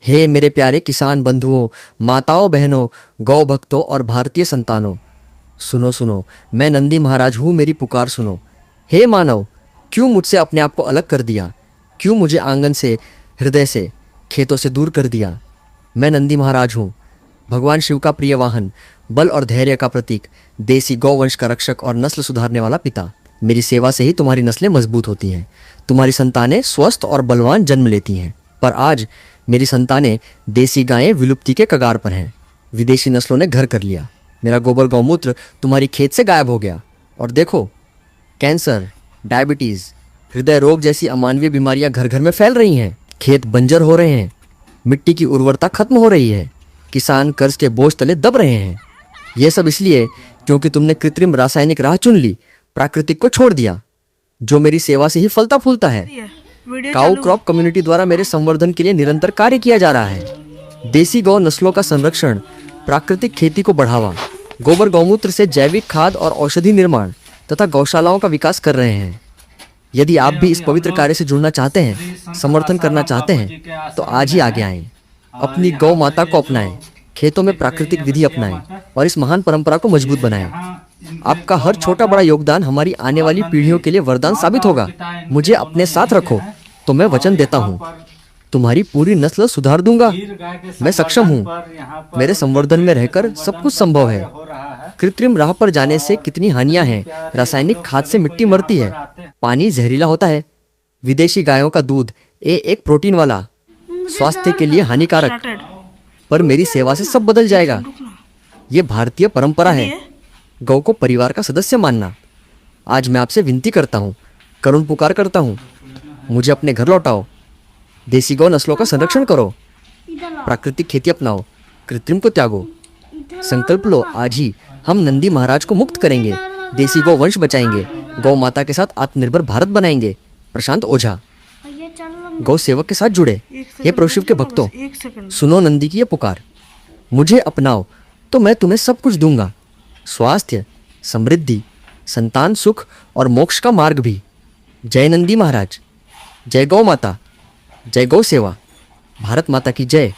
हे मेरे प्यारे किसान बंधुओं, माताओं, बहनों, गौ भक्तों और भारतीय संतानों, सुनो सुनो, मैं नंदी महाराज हूँ, मेरी पुकार सुनो। हे मानव, क्यों मुझसे अपने आप को अलग कर दिया? क्यों मुझे आंगन से, हृदय से, खेतों से दूर कर दिया? मैं नंदी महाराज हूँ, भगवान शिव का प्रिय वाहन, बल और धैर्य का प्रतीक, देसी गौवंश का रक्षक और नस्ल सुधारने वाला पिता। मेरी सेवा से ही तुम्हारी नस्लें मजबूत होती हैं, तुम्हारी संतानें स्वस्थ और बलवान जन्म लेती हैं। पर आज मेरी संतानें, देसी गायें विलुप्ति के कगार पर हैं। विदेशी नस्लों ने घर कर लिया। मेरा गोबर गौमूत्र तुम्हारी खेत से गायब हो गया। और देखो, कैंसर, डायबिटीज, हृदय रोग जैसी अमानवीय बीमारियां घर घर में फैल रही हैं। खेत बंजर हो रहे हैं, मिट्टी की उर्वरता खत्म हो रही है, किसान कर्ज के बोझ तले दब रहे हैं। यह सब इसलिए क्योंकि तुमने कृत्रिम रासायनिक राह चुन ली, प्राकृतिक को छोड़ दिया, जो मेरी सेवा से ही फलता फूलता है। काऊ क्रॉप कम्युनिटी द्वारा मेरे संवर्धन के लिए निरंतर कार्य किया जा रहा है। देसी गौ नस्लों का संरक्षण, प्राकृतिक खेती को बढ़ावा, गोबर गौमूत्र से जैविक खाद और औषधि निर्माण तथा गौशालाओं का विकास कर रहे हैं। यदि आप भी इस पवित्र कार्य से जुड़ना चाहते हैं, समर्थन करना चाहते हैं, तो आज ही आगे आएं। अपनी गौ माता को अपनाएं, खेतों में प्राकृतिक विधि अपनाएं और इस महान परंपरा को मजबूत बनाएं। आपका हर छोटा बड़ा योगदान हमारी आने वाली पीढ़ियों के लिए वरदान साबित होगा। मुझे अपने साथ रखो तो मैं वचन देता हूँ, तुम्हारी पूरी नस्ल सुधार दूंगा। मैं सक्षम हूँ, मेरे संवर्धन में रहकर सब कुछ संभव है। कृत्रिम राह पर जाने से कितनी हानियां हैं। रासायनिक खाद से मिट्टी मरती है, पानी जहरीला होता है, विदेशी गायों का दूध एक प्रोटीन वाला, स्वास्थ्य के लिए हानिकारक। पर मेरी सेवा से सब बदल जाएगा। ये भारतीय परंपरा है, गौ को परिवार का सदस्य मानना। आज मैं आपसे विनती करता हूँ, करुण पुकार करता हूँ, मुझे अपने घर लौटाओ। देसी गौ नस्लों का संरक्षण करो, प्राकृतिक खेती अपनाओ, कृत्रिम को त्यागो। संकल्प लो, आज ही हम नंदी महाराज को मुक्त करेंगे, देसी गौ वंश बचाएंगे, गौ माता के साथ आत्मनिर्भर भारत बनाएंगे। प्रशांत ओझा, गौ सेवक के साथ जुड़े। हे प्रभु के भक्तों, सुनो नंदी की ये पुकार। मुझे अपनाओ तो मैं तुम्हें सब कुछ दूंगा, स्वास्थ्य, समृद्धि, संतान सुख और मोक्ष का मार्ग भी। जय नंदी महाराज, जय गौ माता, जय गौ सेवा, भारत माता की जय।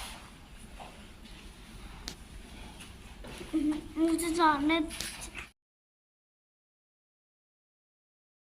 मुझे जाने